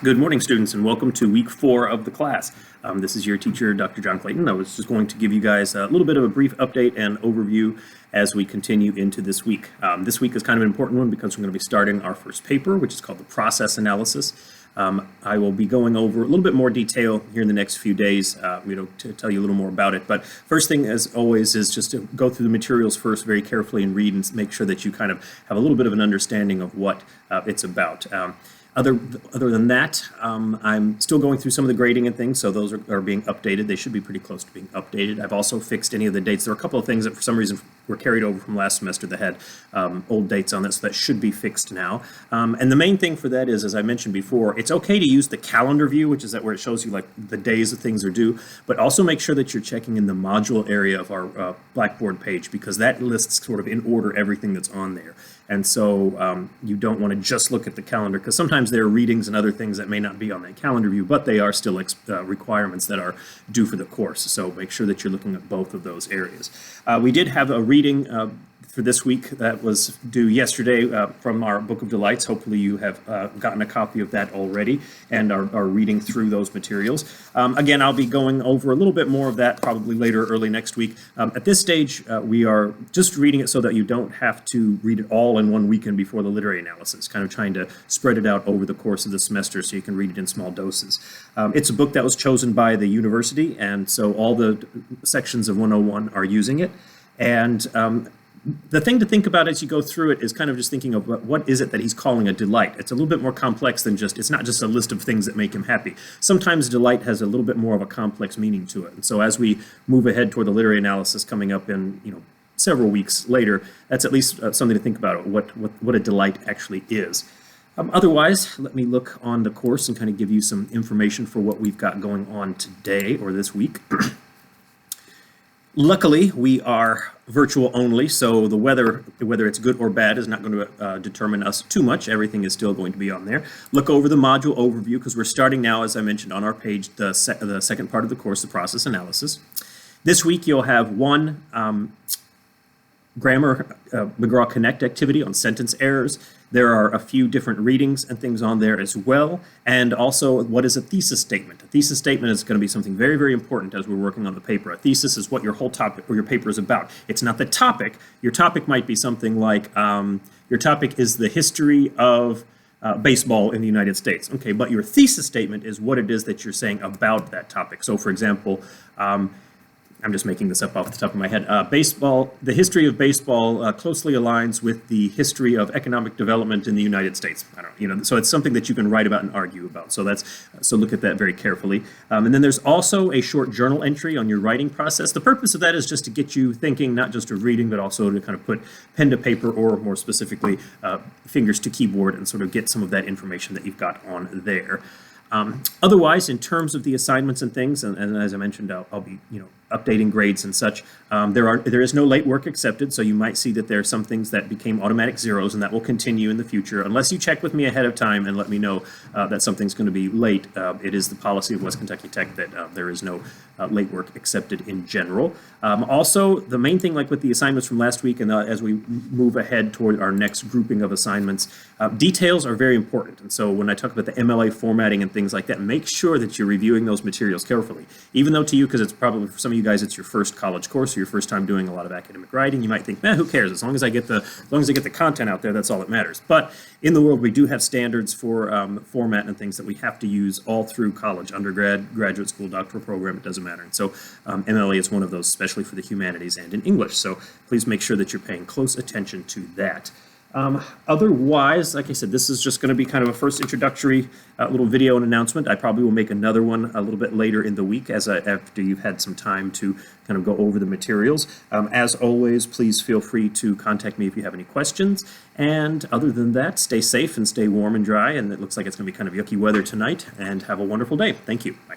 Good morning, students, and welcome to week 4 of the class. This is your teacher, Dr. John Clayton. I was just going to give you guys a little bit of a brief update and overview as we continue into this week. This week is kind of an important one because we're going to be starting our first paper, which is called the process analysis. I will be going over a little bit more detail here in the next few days, to tell you a little more about it. But first thing, as always, is just to go through the materials first very carefully and read and make sure that you kind of have a little bit of an understanding of what it's about. Other than that, I'm still going through some of the grading and things, so those are being updated. They should be pretty close to being updated. I've also fixed any of the dates. There are a couple of things that for some reason were carried over from last semester that had old dates on this, so that should be fixed now. And the main thing for that is, as I mentioned before, it's okay to use the calendar view, which is that where it shows you like the days that things are due, but also make sure that you're checking in the module area of our Blackboard page, because that lists sort of in order everything that's on there. And so you don't want to just look at the calendar, because sometimes there are readings and other things that may not be on that calendar view, but they are still requirements that are due for the course. So make sure that you're looking at both of those areas. We did have a reading for this week that was due yesterday from our Book of Delights. Hopefully you have gotten a copy of that already and are reading through those materials. Again, I'll be going over a little bit more of that probably later, early next week. At this stage, we are just reading it so that you don't have to read it all in one weekend before the literary analysis, kind of trying to spread it out over the course of the semester so you can read it in small doses. It's a book that was chosen by the university, and so all the sections of 101 are using it. And the thing to think about as you go through it is kind of just thinking of what is it that he's calling a delight. It's a little bit more complex than it's not just a list of things that make him happy. Sometimes delight has a little bit more of a complex meaning to it. And so as we move ahead toward the literary analysis coming up in, several weeks later, that's at least something to think about, what a delight actually is. Otherwise, let me look on the course and kind of give you some information for what we've got going on today or this week. Luckily, we are virtual only, so the weather, whether it's good or bad, is not going to determine us too much. Everything is still going to be on there. Look over the module overview, because we're starting now, as I mentioned, on our page, the second part of the course, the process analysis. This week, you'll have one Grammar McGraw-Connect activity on sentence errors. There are a few different readings and things on there as well. And also, what is a thesis statement? A thesis statement is going to be something very, very important as we're working on the paper. A thesis is what your whole topic or your paper is about. It's not the topic. Your topic might be something like, your topic is the history of baseball in the United States. Okay, but your thesis statement is what it is that you're saying about that topic. So, for example, I'm just making this up off the top of my head. The history of baseball closely aligns with the history of economic development in the United States. So it's something that you can write about and argue about. So look at that very carefully. And then there's also a short journal entry on your writing process. The purpose of that is just to get you thinking, not just of reading, but also to kind of put pen to paper, or more specifically, fingers to keyboard, and sort of get some of that information that you've got on there. Otherwise, in terms of the assignments and things, and as I mentioned, I'll be updating grades and such. There is no late work accepted, so you might see that there are some things that became automatic zeros, and that will continue in the future unless you check with me ahead of time and let me know that something's going to be late. It is the policy of West Kentucky Tech that there is no late work accepted in general. Also, the main thing, like with the assignments from last week, and as we move ahead toward our next grouping of assignments, details are very important. And so when I talk about the MLA formatting and things like that, make sure that you're reviewing those materials carefully. Even though to you, because it's probably for some of you guys, it's your first college course or your first time doing a lot of academic writing, you might think, who cares? As long as I get the content out there, that's all that matters. But in the world, we do have standards for format and things that we have to use all through college, undergrad, graduate school, doctoral program, it doesn't matter. And so MLA is one of those, especially for the humanities and in English. So please make sure that you're paying close attention to that. Otherwise, like I said, this is just going to be kind of a first introductory little video and announcement. I probably will make another one a little bit later in the week after you've had some time to kind of go over the materials. As always, please feel free to contact me if you have any questions. And other than that, stay safe and stay warm and dry. And it looks like it's going to be kind of yucky weather tonight. And have a wonderful day. Thank you. Bye.